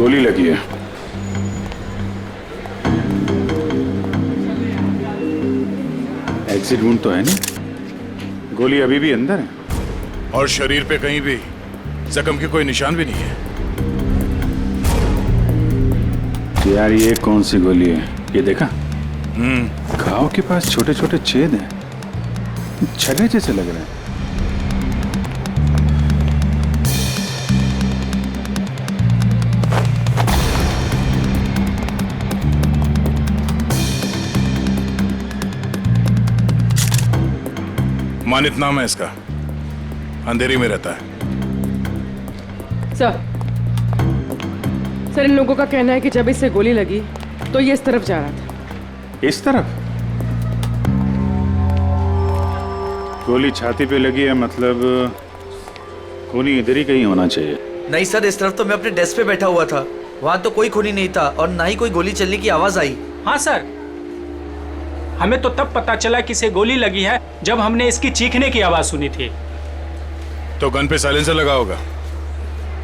गोली लगी है। एग्जिट वुंड तो है नहीं, गोली अभी भी अंदर है। और शरीर पे कहीं भी जख्म के कोई निशान भी नहीं है। तो यार ये कौन सी गोली है, ये देखा? घाव के पास छोटे छोटे छेद हैं, छले जैसे लग रहे हैं। मानित नाम है इसका, अंधेरी में रहता है। सर इन लोगों का कहना है कि जब इससे गोली लगी तो ये इस तरफ जा रहा था। इस तरफ? गोली छाती पे लगी है, मतलब खूनी इधर ही कहीं होना चाहिए। नहीं सर, इस तरफ तो मैं अपने डेस्क पे बैठा हुआ था, वहाँ तो कोई खूनी नहीं था और ना ही कोई गोली चलने की आवाज आई। हाँ सर, हमें तो तब पता चला कि इसे गोली लगी है जब हमने इसकी चीखने की आवाज सुनी थी। तो गन पे साइलेंसर लगा होगा।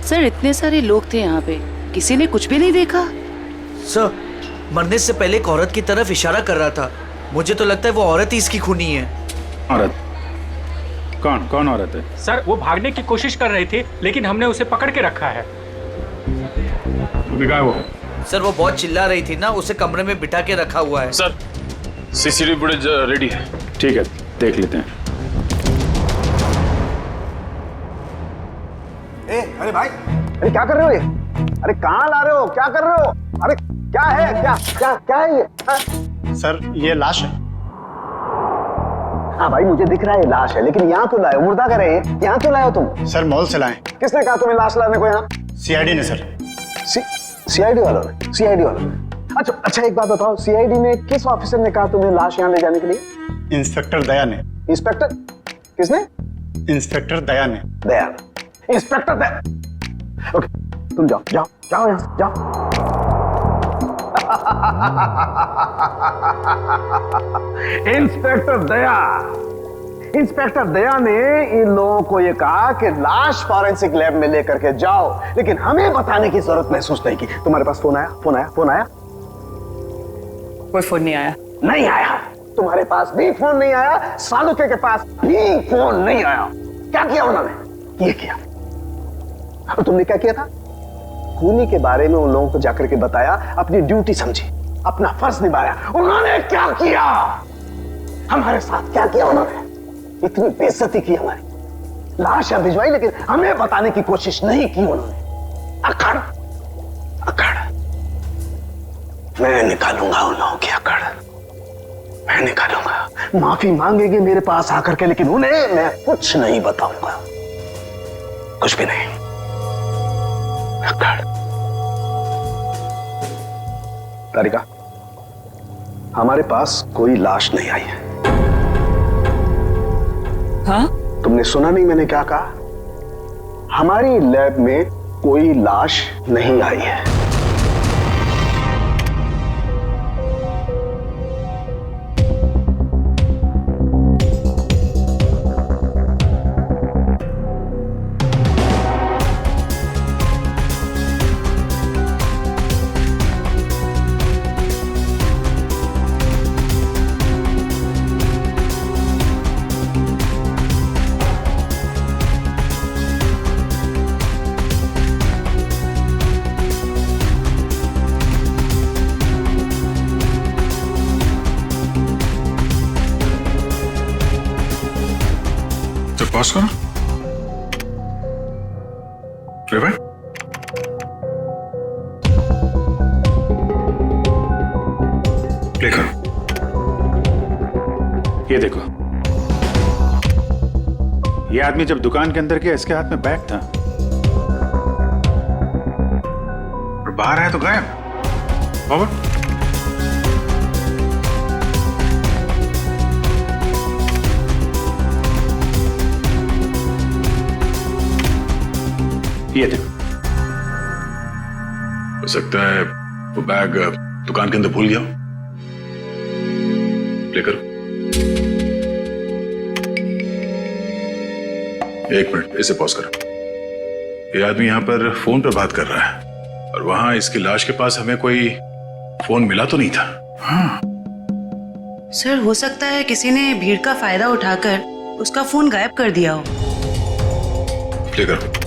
सर इतने सारे लोग थे यहाँ पे, किसी ने कुछ भी नहीं देखा। सर मरने से पहले एक औरत की तरफ इशारा कर रहा था, मुझे तो लगता है वो औरत ही इसकी खूनी है। औरत? कौन कौन औरत है? सर वो भागने की कोशिश कर रही थी लेकिन हमने उसे पकड़ के रखा है। वो सर वो बहुत चिल्ला रही थी ना, उसे कमरे में बिठा के रखा हुआ है। सर सीसीटीवी फुटेज रेडी है। ठीक है, देख लेते हैं। अरे भाई, अरे क्या कर रहे हो ये? अरे कहाँ ला रहे हो, क्या कर रहे हो? अरे क्या है, क्या है ये? सर ये लाश है। हाँ भाई मुझे दिख रहा है ये लाश है, लेकिन यहाँ क्यों लाए हो? मुर्दा कर रहे हैं, यहाँ क्यों लाए हो तुम? सर मॉल से लाए। किसने कहा तुम्हें लाश लाने को यहाँ? सीआईडी ने सर। सीआईडी वालों ने? सीआईडी वालों ने? अच्छा एक बात बताओ, सीआईडी में किस ऑफिसर ने कहा तुम्हें लाश यहाँ ले जाने के लिए? इंस्पेक्टर दया ने। इंस्पेक्टर? किसने? इंस्पेक्टर दया ने। दया? इंस्पेक्टर दया? ओके तुम जाओ जाओ जाओ यहाँ से जाओ। इंस्पेक्टर दया, इंस्पेक्टर दया ने इन लोगों को ये कहा कि लाश फॉरेंसिक लैब में लेकर के जाओ, लेकिन हमें बताने की जरूरत महसूस नहीं की। तुम्हारे पास फोन आया? फोन आया? कोई फोन नहीं आया। नहीं आया? तुम्हारे पास भी फोन नहीं आया? सालुके के पास भी फोन नहीं आया? क्या किया उन्होंने? ये किया। और तुमने क्या किया था? खूनी के बारे में उन लोगों को जाकर के बताया, अपनी ड्यूटी समझी, अपना फर्ज निभाया। उन्होंने क्या किया? हमारे साथ क्या किया उन्होंने? इतनी बेइज्जती की हमारी, लाश यहाँ भिजवाई लेकिन हमें बताने की कोशिश नहीं की उन्होंने। अकड़ मैं निकालूंगा उन लोगों की अकड़, मैं निकालूंगा। माफी मांगेगी मेरे पास आकर के, लेकिन उन्हें मैं कुछ नहीं बताऊंगा, कुछ भी नहीं। तारिका, हमारे पास कोई लाश नहीं आई है। हाँ? तुमने सुना नहीं मैंने क्या कहा? हमारी लैब में कोई लाश नहीं आई है। पॉज करो। Play back. प्ले करो। ये देखो, ये आदमी जब दुकान के अंदर गया इसके हाथ में बैग था और बाहर आया तो गायब। फॉरवर्ड। ये देखो, हो सकता है वो बैग दुकान के अंदर भूल गया हो। प्ले करो। 1 मिनट, इसे पॉज करो। ये आदमी यहां पर फोन पर बात कर रहा है और वहां इसकी लाश के पास हमें कोई फोन मिला तो नहीं था। सर हो सकता है किसी ने भीड़ का फायदा उठाकर उसका फोन गायब कर दिया हो। प्ले करो।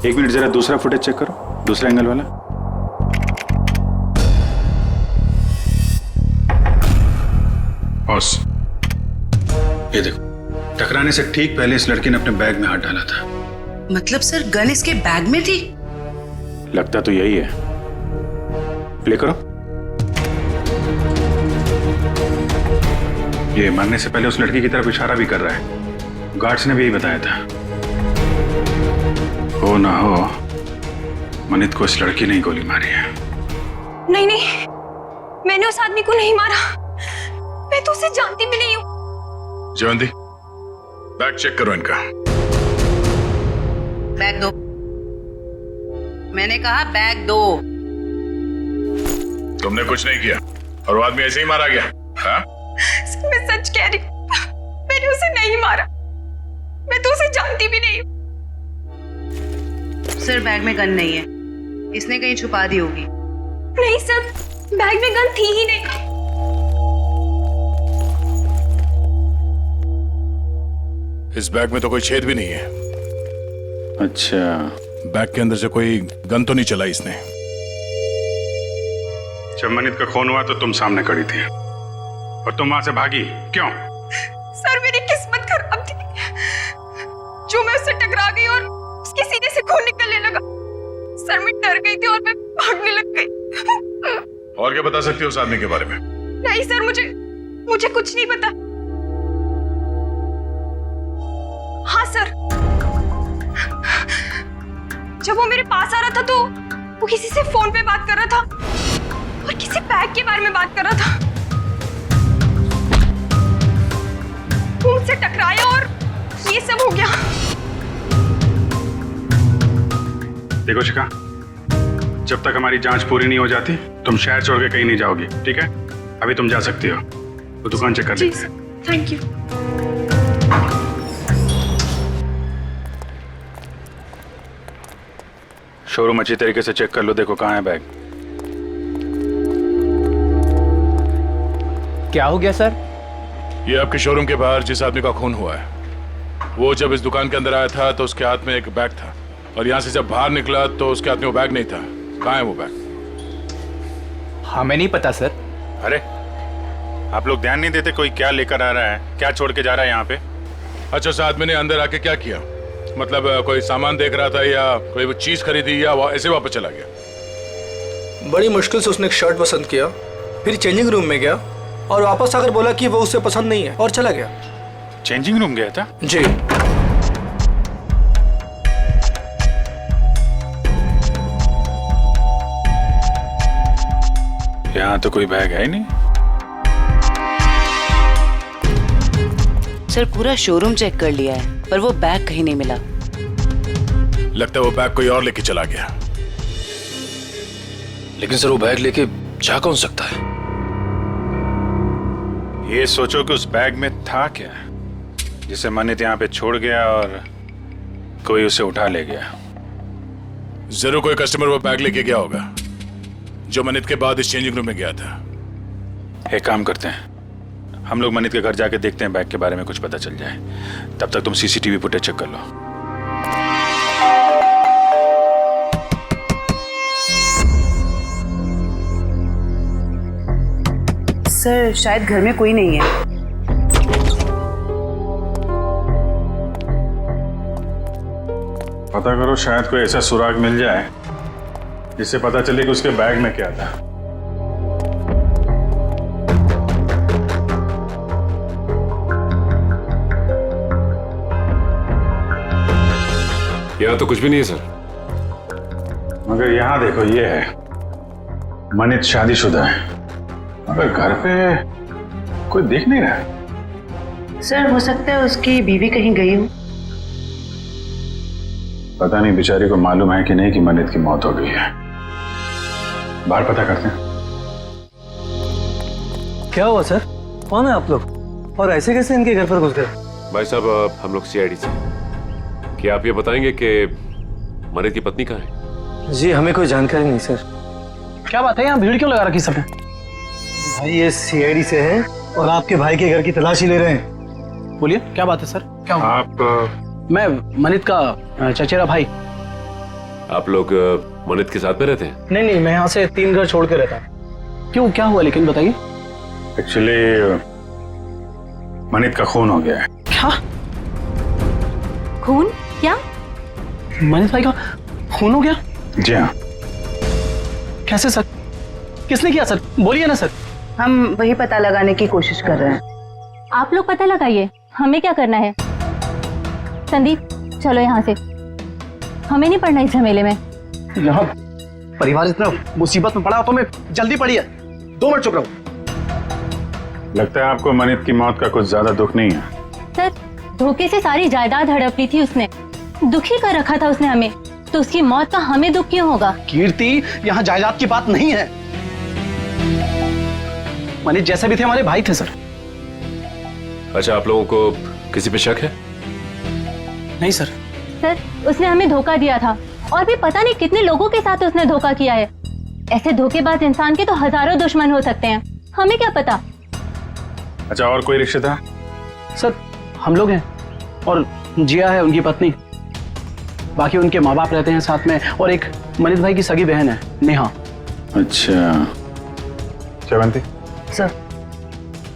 एक मिनट जरा दूसरा फुटेज चेक करो, दूसरा एंगल वाला। बॉस, ये देखो, टकराने से ठीक पहले इस लड़की ने अपने बैग में हाथ डाला था। मतलब सर गन इसके बैग में थी? लगता तो यही है। प्ले करो। ये मरने से पहले उस लड़की की तरफ इशारा भी कर रहा है। गार्ड्स ने भी यही बताया था। हो ना हो, मनित को इस लड़की ने ही गोली मारी है। नहीं नहीं, मैंने उस आदमी को नहीं मारा। मैं तो उसे जानती भी नहीं हूँ। जयवंती, बैग चेक करो इनका। बैग दो। मैंने कहा बैग दो। तुमने कुछ नहीं किया और वो आदमी ऐसे ही मारा गया। हाँ? मैं सच कह रही हूँ, मैंने उसे नहीं मारा। मैं तो उसे जानती भी नहीं हूँ। सर बैग में गन नहीं है, इसने कहीं छुपा दी होगी। नहीं सर, बैग में गन थी ही नहीं। इस बैग में तो कोई छेद भी नहीं है। अच्छा, बैग के अंदर से कोई गन तो नहीं चला इसने। जब मनित का खून हुआ तो तुम सामने खड़ी थी और तुम वहां से भागी क्यों? सर मेरी किस्मत खराब थी, जो मैं उससे टकरा गई और उसके सीने से खून निकलने लगा। सर मैं डर गई थी और मैं भागने लग गई। और क्या बता सकती हो उस आदमी के बारे में? नहीं सर, मुझे कुछ नहीं पता। हाँ सर, जब वो मेरे पास आ रहा था तो वो किसी से फोन पे बात कर रहा था और किसी बैग के बारे में बात कर रहा था। वो मुझसे टकराया और ये सब हो गया। देखो शिखा, जब तक हमारी जांच पूरी नहीं हो जाती तुम शहर छोड़ के कहीं नहीं जाओगी, ठीक है? अभी तुम जा सकती हो, वो दुकान चेक कर लेते हैं। Thank you. शोरूम अच्छी तरीके से चेक कर लो, देखो कहाँ है बैग। क्या हो गया सर? ये आपके शोरूम के बाहर जिस आदमी का खून हुआ है, वो जब इस दुकान के अंदर आया था तो उसके हाथ में एक बैग था और यहाँ से जब बाहर निकला तो उसके हाथ में वो बैग नहीं था। कहाँ है वो बैग? हमें नहीं पता सर। अरे आप लोग ध्यान नहीं देते कोई क्या लेकर आ रहा है, क्या छोड़ के जा रहा है यहाँ पे? अच्छा, उस आदमी ने अंदर आके क्या किया? मतलब कोई सामान देख रहा था या कोई वो चीज खरीदी या ऐसे वापस चला गया? बड़ी मुश्किल से उसने एक शर्ट पसंद किया, फिर चेंजिंग रूम में गया और वापस आकर बोला कि वो उसे पसंद नहीं है और चला गया। चेंजिंग रूम गया था? जी। यहाँ तो कोई बैग है ही नहीं। सर पूरा शोरूम चेक कर लिया है पर वो बैग कहीं नहीं मिला। लगता है वो बैग कोई और लेके चला गया। लेकिन सर वो बैग लेके जा कौन सकता है? ये सोचो कि उस बैग में था क्या जिसे मनित यहाँ पे छोड़ गया और कोई उसे उठा ले गया। जरूर कोई कस्टमर वो बैग लेके गया होगा जो मनित के बाद इस चेंजिंग रूम में गया था। एक काम करते हैं, हम लोग मनित के घर जाके देखते हैं, बैग के बारे में कुछ पता चल जाए। तब तक तुम सीसीटीवी फुटेज चेक कर लो। सर शायद घर में कोई नहीं है। पता करो, शायद कोई ऐसा सुराग मिल जाए जिससे पता चले कि उसके बैग में क्या था। यहाँ तो कुछ भी नहीं है सर। मगर यहाँ देखो, ये है मनित शादीशुदा है, मगर घर पे कोई दिख नहीं रहा। सर हो सकता है उसकी बीवी कहीं गई हो। पता नहीं बेचारी को मालूम है कि नहीं कि मनित की मौत हो गई है। बाहर पता करते हैं। क्या हुआ सर? कौन है आप लोग और ऐसे कैसे इनके घर पर घुस गए? भाई साहब हम लोग सीआईडी से। क्या आप ये बताएंगे कि मनित की पत्नी कहाँ है? जी हमें कोई जानकारी नहीं सर। क्या बात है, यहाँ भीड़ क्यों लगा रखी सबने? भाई ये सीआईडी से है और आपके भाई के घर की तलाशी ले रहे हैं। बोलिए क्या बात है सर, क्या हुआ? आप मैं मनित का चचेरा भाई। आप लोग मनित के साथ में रहते हैं? नहीं, मैं यहाँ से 3 घर छोड़ के रहता हूँ। क्यों, क्या हुआ लेकिन बताइए। एक्चुअली मनित का खून हो गया है। क्या खून? क्या? मनित भाई का खून हो गया? जी हाँ। कैसे सर, किसने किया सर, बोलिए ना सर। हम वही पता लगाने की कोशिश कर रहे हैं। आप लोग पता लगाइए, हमें क्या करना है। संदीप चलो यहाँ से, हमें नहीं पड़ना इस झमेले में। यहाँ परिवार इतना मुसीबत में पड़ा हो तो मैं जल्दी पड़िए। 2 मिनट चुप रहो। लगता है आपको मनित की मौत का कुछ ज्यादा दुख नहीं है। सर धोखे से सारी जायदाद हड़प ली थी उसने, दुखी कर रखा था उसने हमें, तो उसकी मौत का हमें दुख क्यों होगा? कीर्ति, यहाँ जायदाद की बात नहीं है। मनीष जैसे भी थे हमारे भाई थे सर। अच्छा, आप लोगों को किसी पे शक है? नहीं सर। सर उसने हमें धोखा दिया था और भी पता नहीं कितने लोगों के साथ उसने धोखा किया है। ऐसे धोखेबाज इंसान के तो हजारों दुश्मन हो सकते हैं, हमें क्या पता। अच्छा, और कोई रिश्तेदार? सर हम लोग हैं और जिया है उनकी पत्नी, बाकी उनके माँ बाप रहते हैं साथ में, और एक मनीष भाई की सगी बहन है नेहा। अच्छा श्रवंती सर।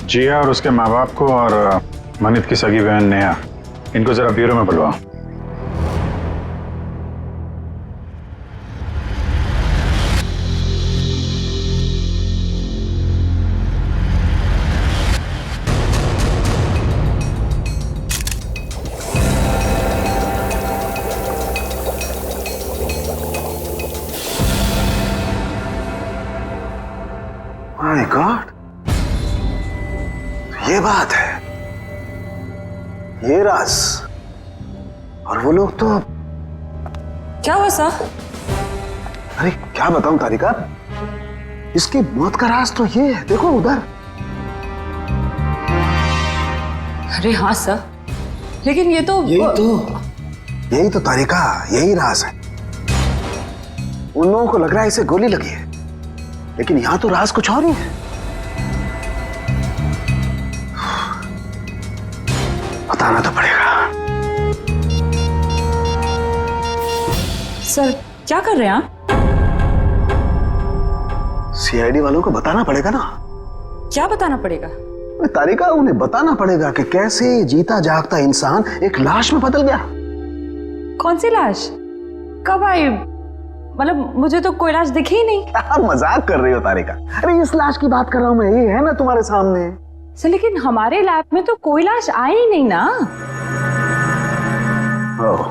जिया और उसके माँ बाप को और मनित की सगी बहन नेहा, इनको जरा ब्यूरो में बुलवाओ। माय गॉड, ये बात है, ये राज। और वो लोग तो क्या हुआ सर? अरे क्या बताऊं तारिका, इसकी मौत का राज तो ये है, देखो उधर। अरे हाँ सर, लेकिन ये तो यही तो तारिका, यही राज है। उन लोगों को लग रहा है इसे गोली लगी है, लेकिन यहां तो राज कुछ और ही है। बताना तो पड़ेगा। सर क्या कर रहे हैं आप? सीआईडी वालों को बताना पड़ेगा ना। क्या बताना पड़ेगा? तारिका, उन्हें बताना पड़ेगा कि कैसे जीता जागता इंसान एक लाश में बदल गया। कौन सी लाश? कब आई? मतलब मुझे तो कोई लाश दिखी ही नहीं। आप मजाक कर रही हो तारिका। अरे इस लाश की बात कर रहा हूं मैं, ये है ना तुम्हारे सामने। सर लेकिन हमारे लैब में तो कोई लाश आई ही नहीं ना। ओह,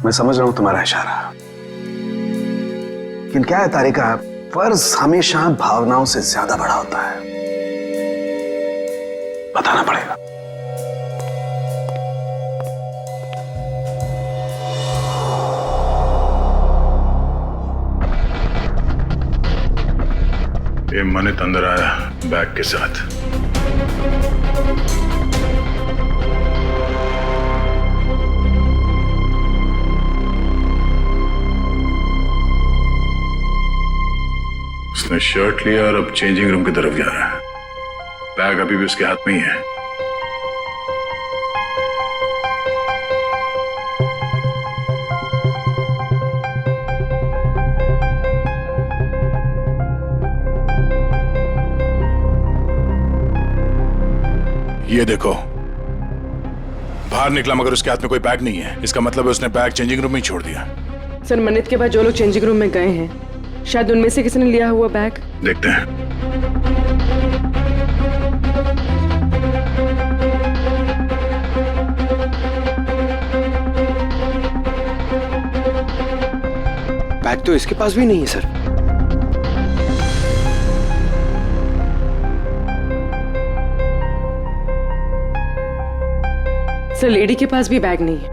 मैं समझ रहा हूं तुम्हारा इशारा, लेकिन क्या है तारिका, फर्ज हमेशा भावनाओं से ज्यादा बड़ा होता है। बताना पड़ेगा। ये मनित अंदर आया बैग के साथ। उसने शर्ट लिया और अब चेंजिंग रूम की तरफ जा रहा है। बैग अभी भी उसके हाथ में ही है। ये देखो, बाहर निकला मगर उसके हाथ में कोई बैग नहीं है। इसका मतलब है उसने बैग चेंजिंग रूम में ही छोड़ दिया। सर मनित के बाद जो लोग चेंजिंग रूम में गए हैं, शायद उनमें से किसी ने लिया हुआ बैग। देखते हैं। बैग तो इसके पास भी नहीं है सर। सर लेडी के पास भी बैग नहीं है।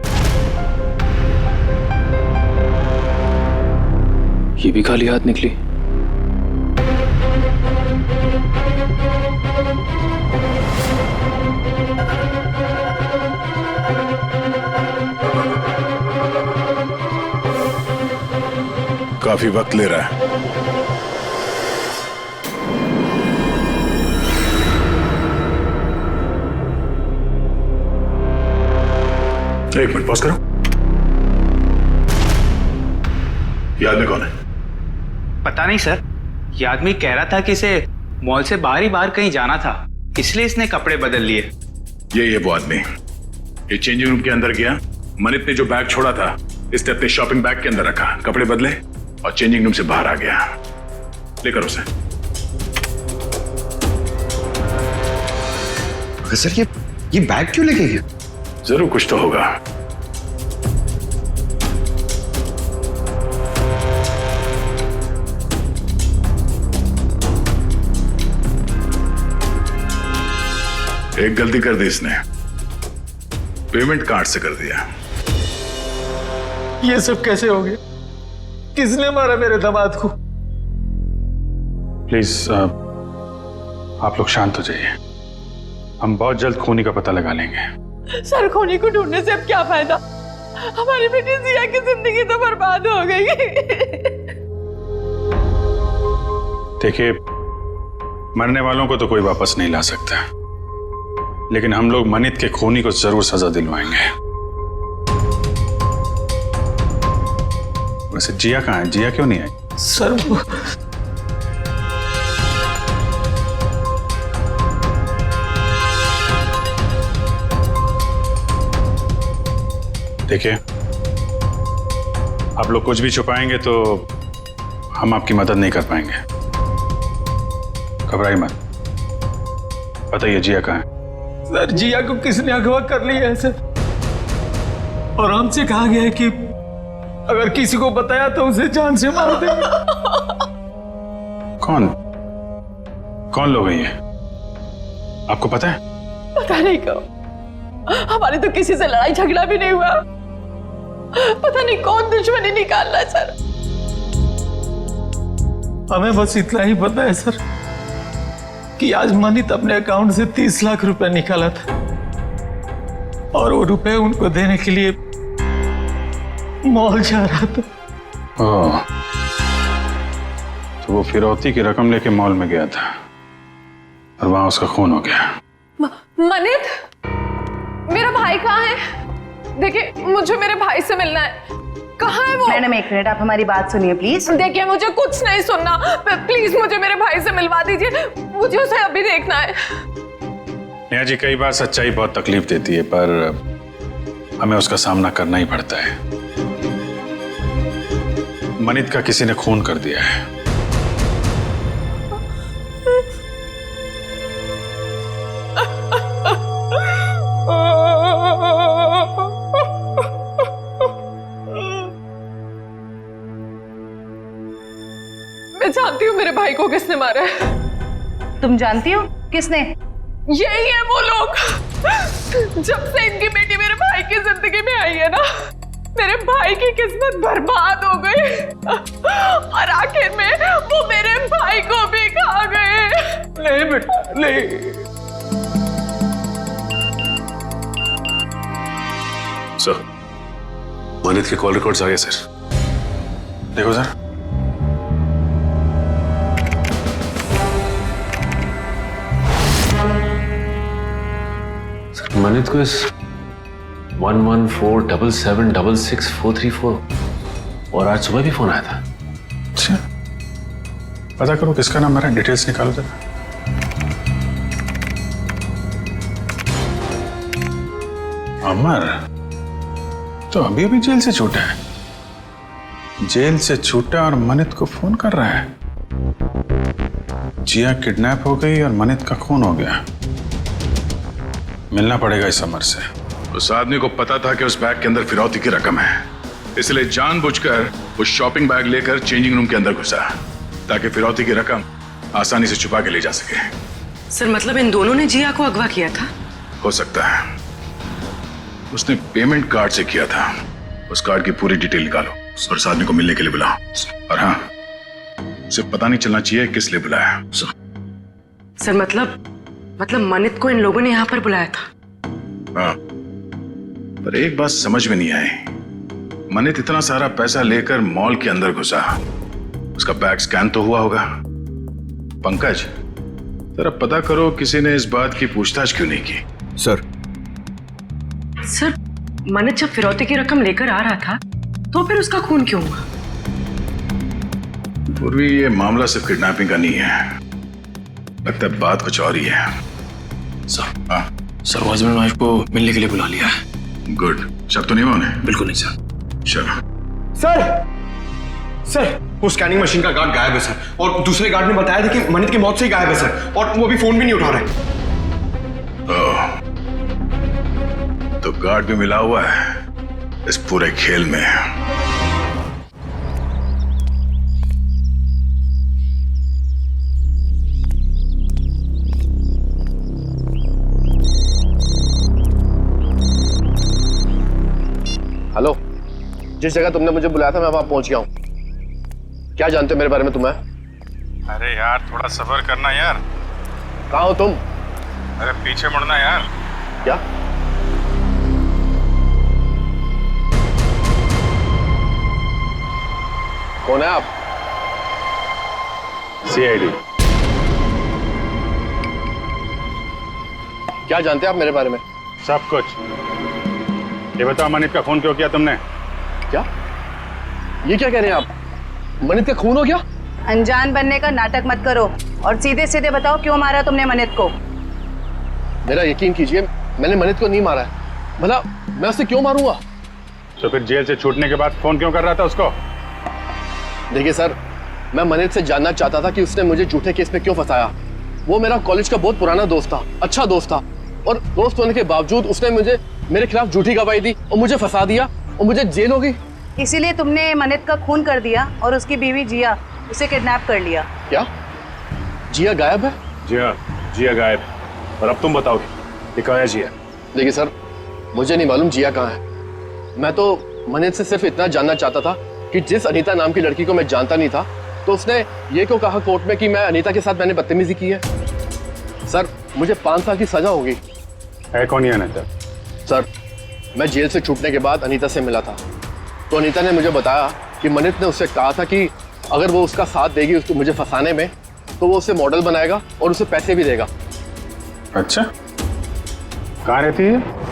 ये भी खाली हाथ निकली। काफी वक्त ले रहा है। एक मिनट पॉज करो। ये आदमी कौन है? पता नहीं सर, ये आदमी कह रहा था कि इसे मॉल से बाहर ही बाहर कहीं जाना था, इसलिए इसने कपड़े बदल लिए। ये वो आदमी। ये चेंजिंग रूम के अंदर गया, मनित ने जो बैग छोड़ा था इसने अपने शॉपिंग बैग के अंदर रखा, कपड़े बदले और चेंजिंग रूम से बाहर आ गया। लेकर उसे। सर ये बैग क्यों लेके गया? जरूर कुछ तो होगा। एक गलती कर दी इसने, पेमेंट कार्ड से कर दिया। ये सब कैसे हो गया? किसने मारा मेरे दामाद को? प्लीज आप लोग शांत हो जाइए, हम बहुत जल्द खूनी का पता लगा लेंगे। सर खूनी को ढूंढने से अब क्या फायदा? हमारी बेटी जिया की जिंदगी तो बर्बाद हो गई। देखिए, मरने वालों को तो कोई वापस नहीं ला सकता, लेकिन हम लोग मनित के खूनी को जरूर सजा दिलवाएंगे। वैसे जिया कहाँ है? जिया क्यों नहीं आई? सर वो देखिए, आप लोग कुछ भी छुपाएंगे तो हम आपकी मदद नहीं कर पाएंगे। घबराइए मत, बताइए जिया कहाँ है? सर जिया को किसने अगवा कर लिया है सर, और हमसे कहा गया है कि अगर किसी को बताया तो उसे जान से मार देंगे। कौन लोग हैं ये? आपको पता है? पता नहीं कहो, हमारी तो किसी से लड़ाई झगड़ा भी नहीं हुआ। पता नहीं कौन दुश्मनी निकाल रहा है सर। हमें बस इतना ही पता है सर कि आज मनित अपने अकाउंट से 30 लाख रुपए निकाला था और वो रुपए उनको देने के लिए मॉल जा रहा था। ओह, तो वो फिरौती की रकम लेके मॉल में गया था और वहां उसका खून हो गया। मनित, मेरा भाई कहाँ है? देखिए, मुझे मेरे भाई से मिलना है। कहाँ है वो? मैडम एक मिनट, आप हमारी बात सुनिए प्लीज। देखिए, मुझे कुछ नहीं सुनना, प्लीज मुझे मेरे भाई से मिलवा दीजिए, मुझे उसे अभी देखना है। नेहा जी, कई बार सच्चाई बहुत तकलीफ देती है, पर हमें उसका सामना करना ही पड़ता है। मनित का किसी ने खून कर दिया है। मैं जानती हूँ मेरे भाई को किसने मारा है। तुम जानती हो किसने? यही है वो लोग। जब से इनकी बेटी मेरे भाई की जिंदगी में आई है ना, मेरे भाई की किस्मत बर्बाद हो गई और आखिर में वो मेरे भाई को भी खा गए। नहीं बेटा नहीं। सर, मनित के कॉल रिकॉर्ड्स आ गए सर। देखो सर, मनित को इस 1147766434 और आज सुबह भी फोन आया था। अच्छा, पता करो किसका नाम, मेरा डिटेल्स निकालो जरा। अमर तो अभी अभी जेल से छूटा है। जेल से छूटा और मनित को फोन कर रहा है। जिया किडनैप हो गई और मनित का खून हो गया। मिलना पड़ेगा इस अमर से। उस आदमी को पता था कि उस बैग के अंदर फिरौती की रकम है, इसलिए जानबूझकर वो शॉपिंग बैग लेकर चेंजिंग रूम के अंदर घुसा ताकि फिरौती की रकम आसानी से छुपा के ले जा सके। सर मतलब इन दोनों ने जिया को अगवा किया था? हो सकता है, उसने पेमेंट कार्ड से किया था। उस कार्ड की पूरी डिटेल निकालो और उस आदमी को मिलने के लिए बुलाओ। और हाँ, उसे पता नहीं चलना चाहिए किस लिए बुलाया। सर मतलब मनित को इन लोगों ने यहाँ पर बुलाया था। हाँ, पर एक बात समझ में नहीं आई। मनित इतना सारा पैसा लेकर मॉल के अंदर घुसा, उसका बैग स्कैन तो हुआ होगा। पंकज, जरा पता करो किसी ने इस बात की पूछताछ क्यों नहीं की। सर मनित जब फिरौती की रकम लेकर आ रहा था तो फिर उसका खून क्यों हुआ? पूर्वी, ये मामला सिर्फ किडनैपिंग का नहीं है, लगता है बात कुछ और ही है। सर वो हस्बैंड वाइफ को मिलने के लिए बुला लिया है। गुड, शक तो नहीं हुआ उन्हें? बिल्कुल नहीं सर। चलो। सर वो स्कैनिंग मशीन का गार्ड गायब है सर, और दूसरे गार्ड ने बताया था कि मनित की मौत से ही गायब है सर, और वो अभी फोन भी नहीं उठा रहे। तो गार्ड भी मिला हुआ है इस पूरे खेल में। हेलो, जिस जगह तुमने मुझे बुलाया था मैं वहां पहुंच गया हूं। क्या जानते हो मेरे बारे में तुम्हें? अरे यार थोड़ा सब्र करना यार। कहाँ हो तुम? अरे पीछे मुड़ना यार। क्या? कौन है आप? सीआईडी। क्या जानते हैं आप मेरे बारे में? सब कुछ। ये बताओ, मनित का खून क्यों किया तुमने? क्या? ये क्या कह रहे हैं आप? मनित का खून हो गया? अनजान बनने का नाटक मत करो और सीधे सीधे बताओ क्यों मारा तुमने मनित को? मेरा यकीन कीजिए, मैंने मनित को नहीं मारा है। भला मैं उसे क्यों मारूंगा? तो फिर जेल से छूटने के बाद फोन क्यों कर रहा था उसको? देखिए सर, मैं मनित से जानना चाहता था कि उसने मुझे झूठे केस में क्यों फंसाया। वो मेरा कॉलेज का बहुत पुराना दोस्त था, अच्छा दोस्त था, और दोस्त होने के बावजूद उसने मेरे खिलाफ झूठी गवाही दी और मुझे फंसा दिया और मुझे जेल हो गई। इसीलिए तुमने मनित का खून कर दिया और उसकी बीवी जिया उसे किडनैप कर लिया। क्या? जिया गायब है? जिया गायब। और अब तुम बताओ कि कहाँ है जिया? देखिए सर, मुझे नहीं मालूम जिया कहाँ है। मैं तो मनित से सिर्फ इतना जानना चाहता था कि जिस अनीता नाम की लड़की को मैं जानता नहीं था, तो उसने ये क्यों कहा कोर्ट में कि मैं अनीता के साथ मैंने बदतमीजी की है। सर, मुझे 5 साल की सजा होगी। है कौन ये अनीता? सर, मैं जेल से छूटने के बाद अनीता से मिला था, तो अनीता ने मुझे बताया कि मनित ने उससे कहा था कि अगर वो उसका साथ देगी उसको मुझे फंसाने में, तो वो उसे मॉडल बनाएगा और उसे पैसे भी देगा। अच्छा, कहाँ रहती है?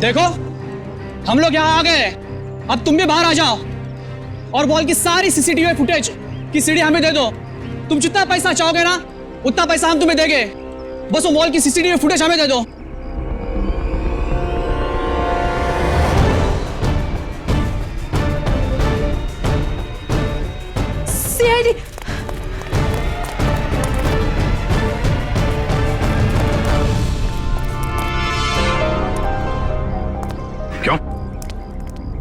देखो, हम लोग यहाँ आ गए, अब तुम भी बाहर आ जाओ और मॉल की सारी सीसीटीवी फुटेज की सीडी हमें दे दो। तुम जितना पैसा चाहोगे ना उतना पैसा हम तुम्हें देंगे, बस वो मॉल की सीसीटीवी फुटेज हमें दे दो। सीआईडी। क्यों?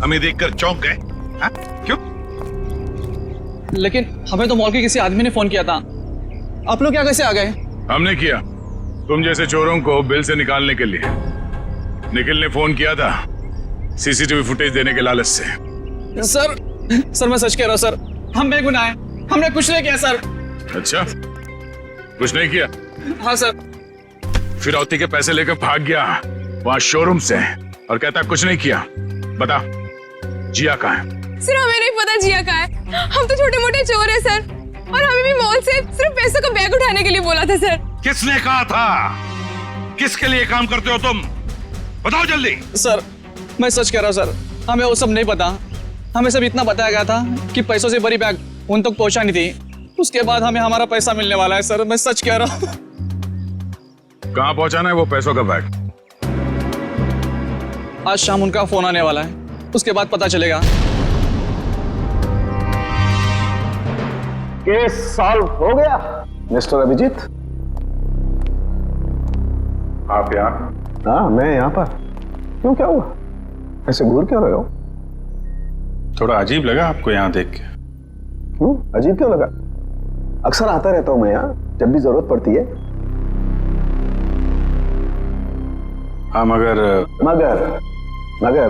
हमें देखकर चौंक गए? हाँ? क्यों? लेकिन हमें तो मॉल के किसी आदमी ने फोन किया था, आप लोग क्या कैसे आ गए? हमने किया, तुम जैसे चोरों को बिल से निकालने के लिए। निखिल ने फोन किया था सीसीटीवी फुटेज देने के लालच से। सर मैं सच कह रहा हूँ सर, हम बेगुनाह हैं, हमने कुछ नहीं किया सर। अच्छा, कुछ नहीं किया? हाँ सर। फिरौती के पैसे लेकर भाग गया वहां शोरूम से और कहता कुछ नहीं किया। बता, जिया कहाँ है? सर हमें नहीं पता जिया कहाँ है, हम तो छोटे मोटे चोर हैं सर, और हमें भी मॉल से सिर्फ पैसों का बैग उठाने के लिए बोला था सर। किसने कहा था? किसके लिए काम करते हो तुम? बताओ जल्दी। सर मैं सच कह रहा हूँ सर, हमें वो सब नहीं पता, हमें सब इतना बताया गया था कि पैसों से बड़ी बैग उन तक पहुंचानी थी, उसके बाद हमें हमारा पैसा मिलने वाला है। सर मैं सच कह रहा हूँ। कहाँ पहुंचाना है वो पैसों का बैग? आज शाम उनका फोन आने वाला है, उसके बाद पता चलेगा। केस सॉल्व हो गया मिस्टर अभिजीत। आप यहाँ? हाँ, मैं यहाँ पर। क्यों, क्या हुआ? ऐसे घूर क्यों रहे हो? थोड़ा अजीब लगा आपको यहाँ देख के? क्यों अजीब क्यों लगा? अक्सर आता रहता हूं मैं यहाँ जब भी जरूरत पड़ती है। हाँ मगर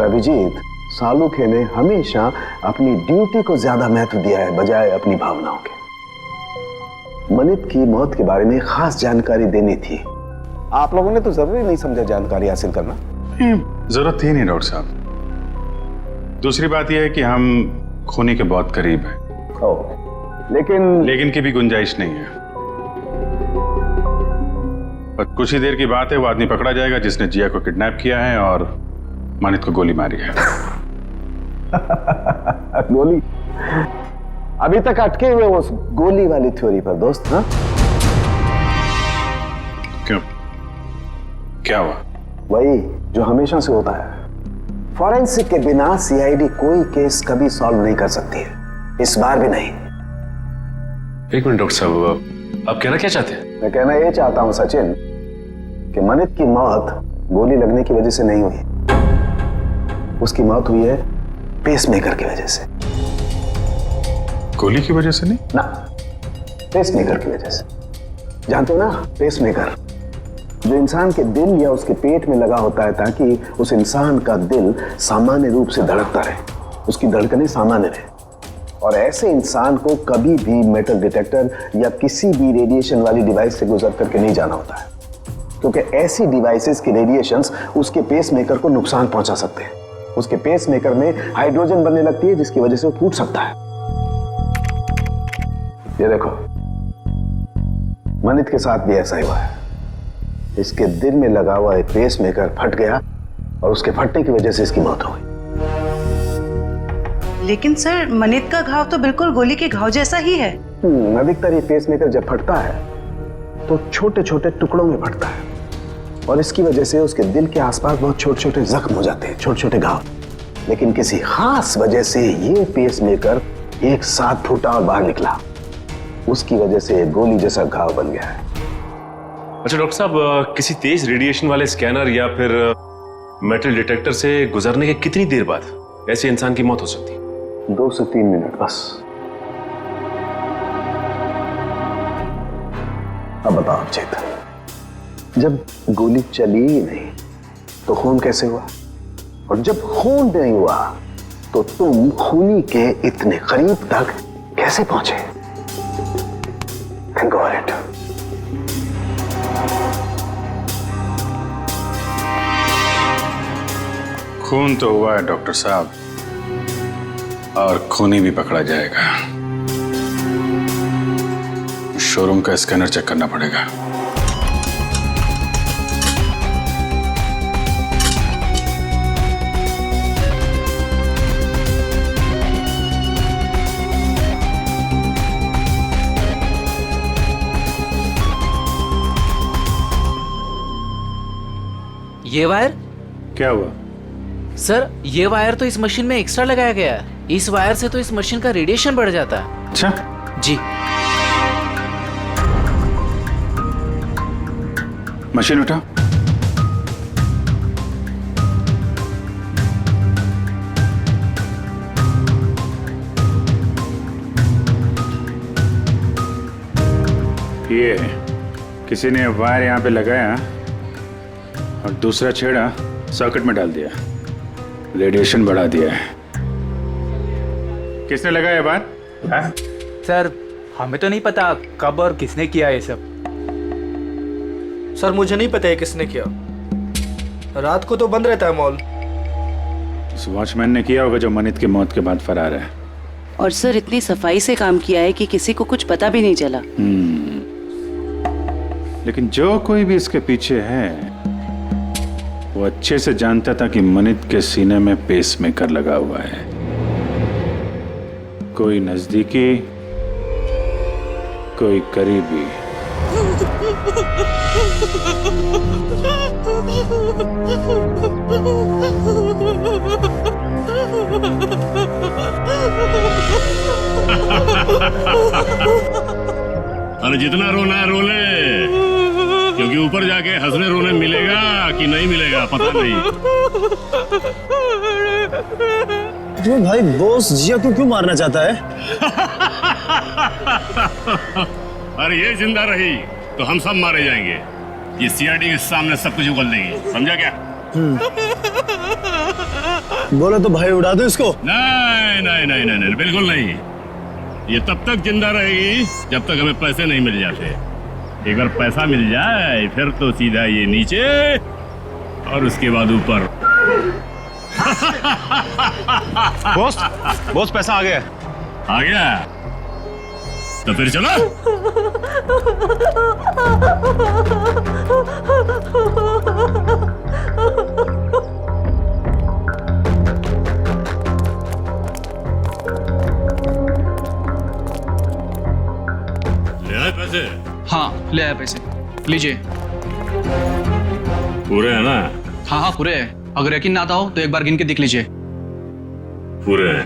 अभिजीत, सालुखे ने हमेशा अपनी ड्यूटी को ज्यादा महत्व दिया है बजाय अपनी भावनाओं के। मनित की मौत के बारे में खास जानकारी देनी थी। आप लोगों ने तो जरूरी नहीं समझा जानकारी हासिल करना। जरूरत थी नहीं डॉक्टर साहब। दूसरी बात यह है कि हम खूनी के बहुत करीब हैं। लेकिन की भी गुंजाइश नहीं है। पर कुछ ही देर की बात है, वो आदमी पकड़ा जाएगा जिसने जिया को किडनैप किया है और मानित को गोली मारी है। गोली? अभी तक अटके हुए उस गोली वाली थ्योरी पर दोस्त। हाँ क्यों, क्या हुआ? वही जो हमेशा से होता है। फॉरेंसिक के बिना सीआईडी कोई केस कभी सॉल्व नहीं कर सकती है, इस बार भी नहीं। एक मिनट डॉक्टर साहब, आप कहना क्या चाहते हैं? मैं कहना ये चाहता हूं सचिन कि मनित की मौत गोली लगने की वजह से नहीं हुई, उसकी मौत हुई है पेसमेकर की वजह से। गोली की वजह से नहीं ना, पेसमेकर की वजह से। जानते हो ना, पेसमेकर जो इंसान के दिल या उसके पेट में लगा होता है ताकि उस इंसान का दिल सामान्य रूप से धड़कता रहे, उसकी धड़कनें सामान्य रहे। और ऐसे इंसान को कभी भी मेटल डिटेक्टर या किसी भी रेडिएशन वाली डिवाइस से गुजर करके नहीं जाना होता है, क्योंकि ऐसी डिवाइसेस के रेडिएशंस उसके पेसमेकर को नुकसान पहुंचा सकते हैं। उसके पेसमेकर में हाइड्रोजन बनने लगती है जिसकी वजह से वो फूट सकता है। ये देखो, मनित के साथ भी ऐसा ही हुआ है। इसके दिल में लगा हुआ एक पेसमेकर फट गया और उसके फटने की वजह से इसकी मौत हो गई। लेकिन सर, मनित का घाव तो बिल्कुल गोली के घाव जैसा ही है। अधिकतर ये पेसमेकर जब फटता है तो छोटे छोटे टुकड़ों में फटता है और इसकी वजह से उसके दिल के आसपास बहुत छोटे छोटे जख्म हो जाते हैं, छोटे छोटे घाव। लेकिन किसी खास वजह से ये पेसमेकर एक साथ फूटा और बाहर निकला, उसकी वजह से गोली जैसा घाव बन गया है। अच्छा डॉक्टर साहब, किसी तेज रेडिएशन वाले स्कैनर या फिर मेटल डिटेक्टर से गुजरने के कितनी देर बाद ऐसे इंसान की मौत हो सकती है? 2 से 3 मिनट बस। अब बताओ चेतन, जब गोली चली ही नहीं तो खून कैसे हुआ? और जब खून नहीं हुआ तो तुम खूनी के इतने करीब तक कैसे पहुंचे? Think of it. खून तो हुआ है डॉक्टर साहब, और खूनी भी पकड़ा जाएगा। शोरूम का स्कैनर चेक करना पड़ेगा। ये वायर? क्या हुआ? सर, ये वायर तो इस मशीन में एक्स्ट्रा लगाया गया है। इस वायर से तो इस मशीन का रेडिएशन बढ़ जाता है। अच्छा जी। मशीन उठा। ये किसी ने वायर यहाँ पे लगाया और दूसरा छेड़ा सॉकेट में डाल दिया, रेडिएशन बढ़ा दिया है। किसने लगाया बात? सर, हमें तो नहीं पता कब और किसने किया ये सब। सर, मुझे नहीं पता है किसने किया। रात को तो बंद रहता है मॉल। उस वॉचमैन ने किया होगा जो मनित की मौत के बाद फरार है। और सर, इतनी सफाई से काम किया है कि किसी को कुछ पता भी नहीं चला। लेकिन जो कोई भी इसके पीछे है वो अच्छे से जानता था कि मनित के सीने में पेसमेकर लगा हुआ है। कोई नजदीकी, कोई करीबी। अरे जितना रोना है रो ले, क्योंकि ऊपर जाके हंसने रोने मिलेगा कि नहीं मिलेगा पता नहीं। तुम्हें भाई बॉस जिया को क्यों मारना चाहता है? अरे ये जिंदा रही तो हम सब मारे जाएंगे। ये सीआईडी के सामने सब कुछ उगल देगी, समझा क्या? बोलो तो भाई उड़ा दो इसको। नहीं नहीं नहीं नहीं नहीं, बिल्कुल नहीं। ये तब तक जिंदा रहेगी जब तक हमें पैसे नहीं मिल जाते। एक बार पैसा मिल जाए फिर तो सीधा ये नीचे और उसके बाद ऊपर। बॉस पैसा आ गया। आ गया तो फिर चलो। ले आए पैसे? हाँ ले आए पैसे, लीजिए। पूरे है ना? हाँ हाँ पूरे है। अगर यकीन ना आता हो तो एक बार गिन के देख लीजिए। पूरे हैं।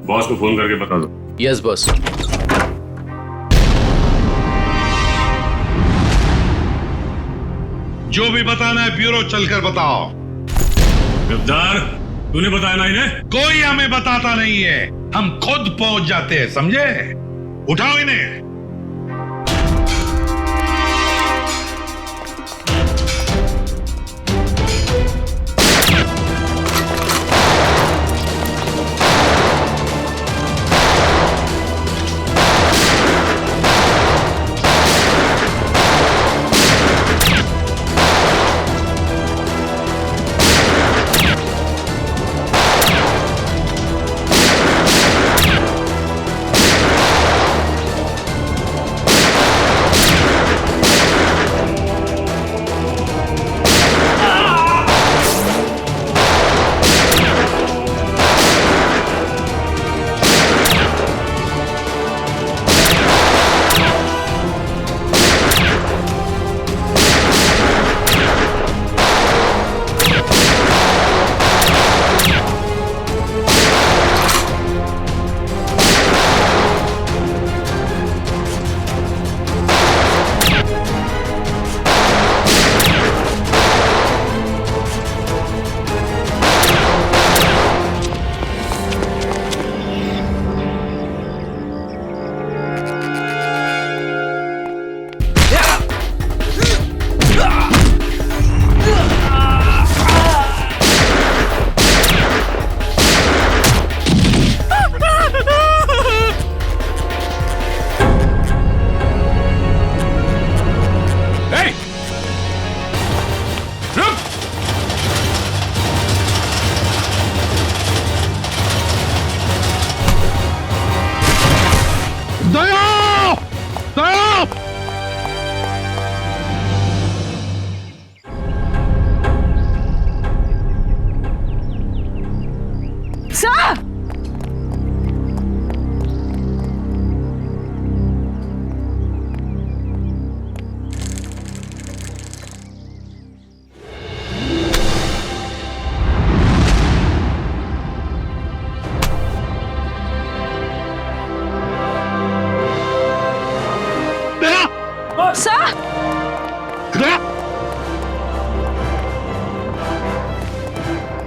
बॉस को फोन करके बता दो। Yes boss. जो भी बताना है ब्यूरो चलकर बताओ। गद्दार, तूने बताया ना इन्हें? कोई हमें बताता नहीं है, हम खुद पहुंच जाते हैं, समझे? उठाओ इन्हें।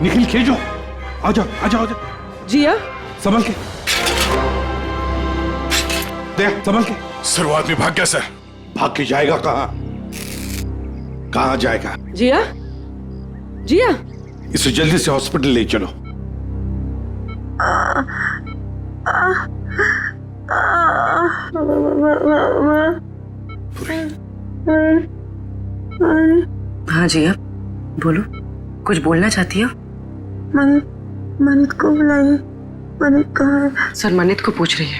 निखिल खेजो, आ जाओ आ जाओ आ जाओ। जिया संभल के, देख संभल के। सर वो आदमी भाग गया सर। भाग के जाएगा कहाँ? कहाँ जाएगा? जिया जिया इसे जल्दी से हॉस्पिटल ले चलो। हाँ जिया बोलो, कुछ बोलना चाहती हो? मनित को बुलाइए। मनित कहाँ है? सर मनित को पूछ रही है।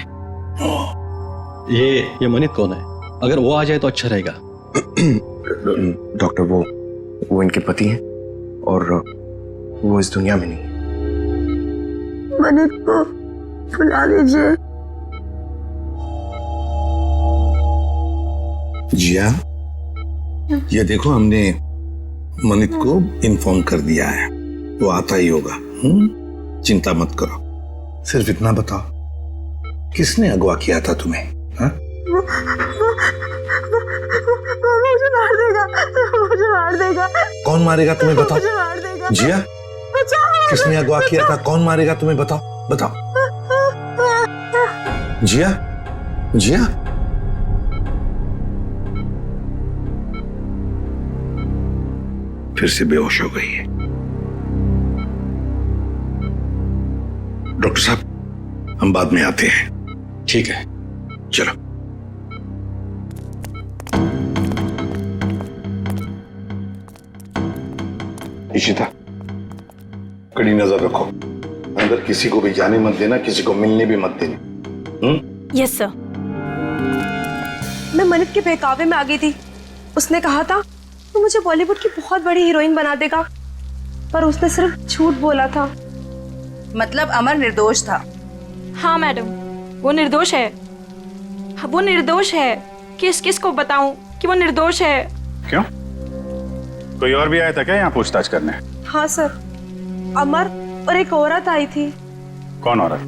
ये मनित कौन है? अगर वो आ जाए तो अच्छा रहेगा। डॉक्टर वो इनके पति हैं और वो इस दुनिया में नहीं। मनित को बुला लीजिए। जिया, ये देखो हमने मनित को इन्फॉर्म कर दिया है, वो आता ही होगा। चिंता मत करो। सिर्फ इतना बताओ, किसने अगवा किया था तुम्हें? हाँ? मुझे मार देगा, मुझे मार देगा। कौन मारेगा तुम्हें बताओ? मुझे मार देगा। जिया, बचाओ। किसने अगवा किया था? कौन मारेगा तुम्हें? बताओ बताओ। जिया, जिया, फिर से बेहोश हो गई है। डॉक्टर साहब, हम बाद में आते हैं। ठीक है, चलो। इशिता, कड़ी नजर रखो। अंदर किसी को भी जाने मत देना, किसी को मिलने भी मत देना। Yes sir. मैं मनित के बहकावे में आ गई थी। उसने कहा था वो मुझे बॉलीवुड की बहुत बड़ी हीरोइन बना देगा, पर उसने सिर्फ झूठ बोला था। मतलब अमर निर्दोष था। हाँ मैडम, वो निर्दोष है। वो निर्दोष है। किस किस को बताऊं कि वो निर्दोष है? क्यों? कोई और भी आया था क्या यहाँ पूछताछ करने? हाँ सर, अमर और एक औरत आई थी। कौन औरत?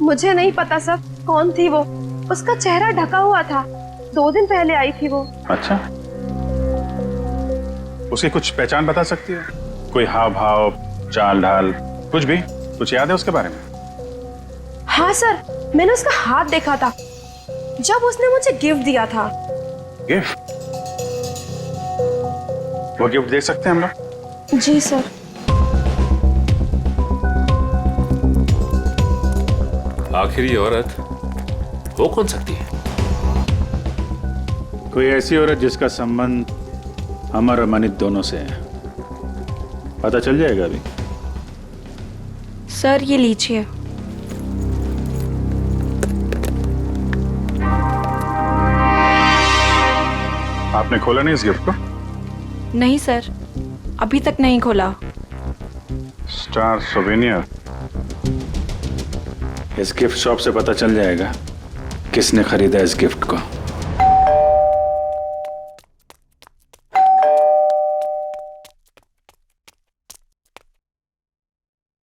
मुझे नहीं पता सर कौन थी वो। उसका चेहरा ढका हुआ था। 2 दिन पहले आई थी वो। अच्छा, उसकी कुछ पहचान बता सकती है? कोई हाव भाव, चाल ढाल, कुछ भी? कुछ याद है उसके बारे में? हाँ सर, मैंने उसका हाथ देखा था जब उसने मुझे गिफ्ट दिया था। गिफ्ट? वो गिफ्ट दे सकते हैं हम लोग? जी सर। आखिर ये औरत हो कौन सकती है? कोई ऐसी औरत जिसका संबंध अमर और मनित दोनों से है। पता चल जाएगा अभी। सर ये लीजिए। आपने खोला नहीं इस गिफ्ट को? नहीं सर, अभी तक नहीं खोला। Star souvenir. इस गिफ्ट शॉप से पता चल जाएगा किसने खरीदा इस गिफ्ट को।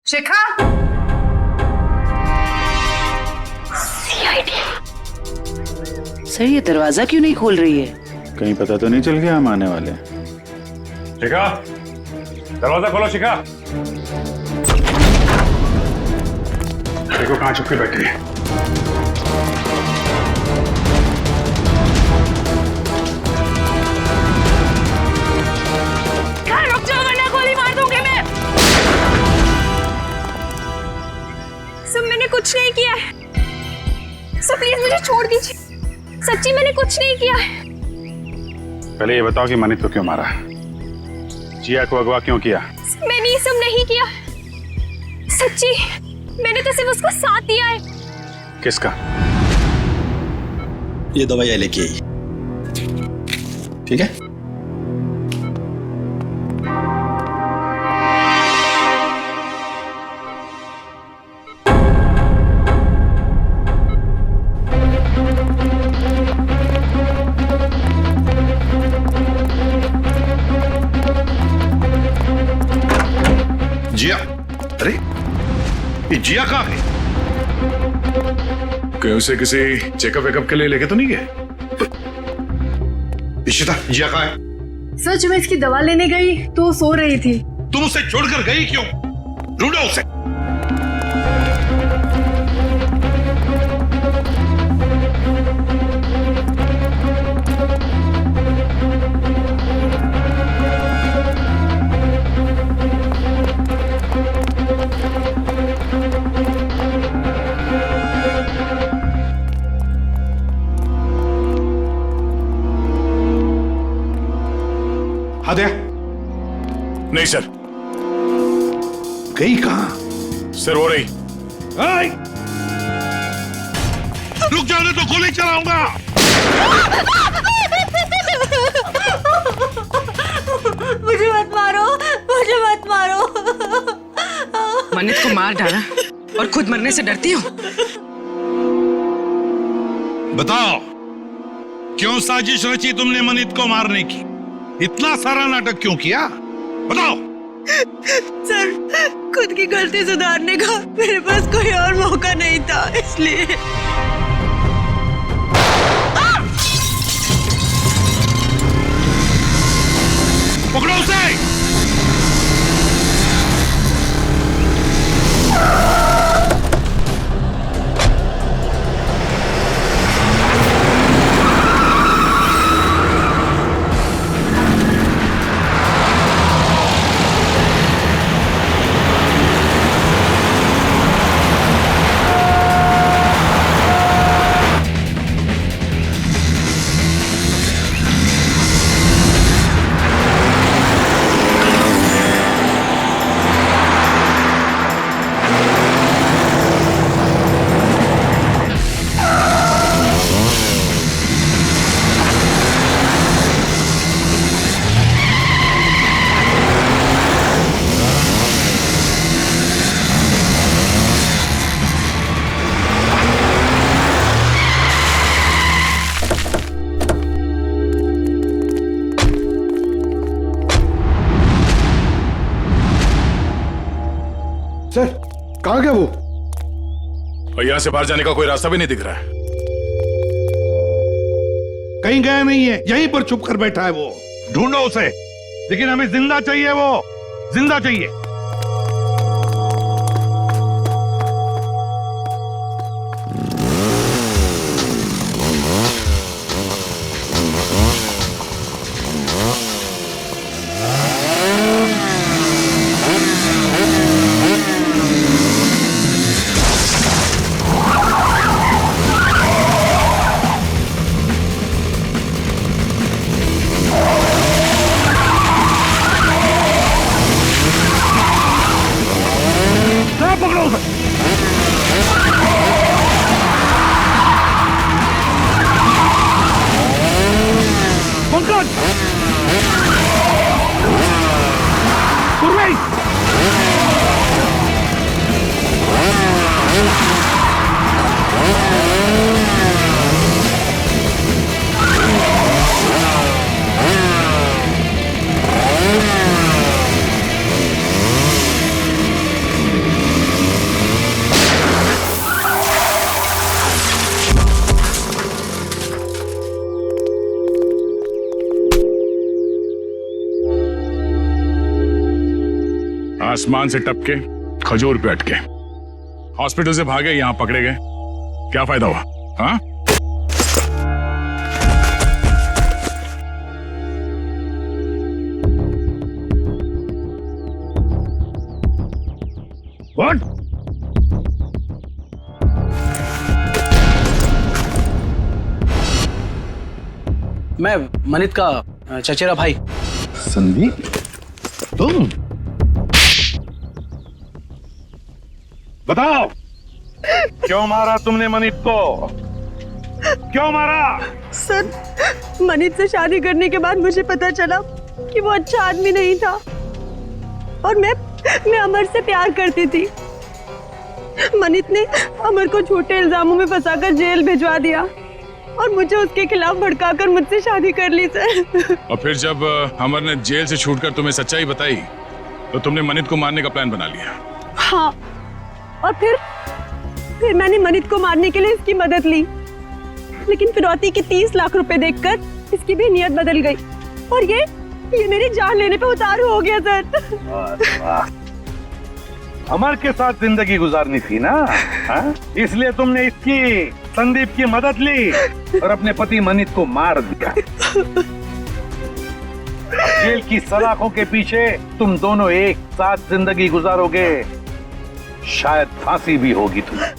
शिखा, सर ये दरवाजा क्यों नहीं खोल रही है? कहीं पता तो नहीं चल गया हम आने वाले? शिखा, दरवाजा खोलो। शिखा, देखो कहां छुप के बैठी है। रुक जाओ वरना गोली मार दूंगी मैं। सब मैंने कुछ नहीं किया है। सब प्लीज मुझे छोड़ दीजिए। सच्ची मैंने कुछ नहीं किया है। पहले ये बताओ कि मनित को क्यों मारा? जिया को अगवा क्यों किया? मैंने ये सब नहीं किया। सच्ची मैंने तो सिर्फ उसका साथ दिया है। किसका? ये दवाइयाँ लेके आई, ठीक है? जिया, अरे ये जिया कहाँ है? क्या उसे किसी चेकअप वेकअप के लिए लेके तो नहीं गए? इशिता, जिया कहाँ है? सर जब मैं इसकी दवा लेने गई तो वो सो रही थी। तुम उसे छोड़कर गई क्यों? ढूंढो उसे। हाँ दे। नहीं सर। गई कहाँ? सर हो रही। रुक जाओ नहीं तो गोली चलाऊंगा। मुझे मत मारो, मुझे मत मारो। मनित को मार डाला और खुद मरने से डरती हो? बताओ, क्यों साजिश रची तुमने मनित को मारने की? इतना सारा नाटक क्यों किया? बताओ। सर खुद की गलती सुधारने का मेरे पास कोई और मौका नहीं था, इसलिए। पकड़ो उसे। यहां से बाहर जाने का कोई रास्ता भी नहीं दिख रहा है। कहीं गया नहीं है, यहीं पर छुप कर बैठा है वो। ढूंढो उसे, लेकिन हमें जिंदा चाहिए, वो जिंदा चाहिए। आसमान से टपके खजूर पे अटके, हॉस्पिटल से भागे, यहां पकड़े गए, क्या फायदा हुआ? हाँ? What? मैं मनित का चचेरा भाई। संदीप, तुम बताओ, क्यों मारा तुमने मनित को? क्यों मारा? सर, मनित से शादी करने के बाद मुझे पता चला कि वो अच्छा आदमी नहीं था और मैं अमर से प्यार करती थी। मनित ने अमर को झूठे इल्जामों में फंसाकर जेल भिजवा दिया और मुझे उसके खिलाफ भड़काकर मुझसे शादी कर ली सर। और फिर जब अमर ने जेल से छूटकर तुम्हें सच्चाई बताई तो तुमने मनित को मारने का प्लान बना लिया। हाँ, और फिर मैंने मनित को मारने के लिए इसकी मदद ली, लेकिन फिरौती की 30 लाख रुपए देखकर इसकी भी नियत बदल गई और ये मेरी जान लेने पे उतारू हो गया सर। अमर के साथ जिंदगी गुजारनी थी ना, हाँ? इसलिए तुमने इसकी, संदीप की मदद ली और अपने पति मनित को मार दिया। जेल की सलाखों के पीछे तुम दोनों एक साथ जिंदगी गुजारोगे, शायद फांसी भी होगी तुम्हें।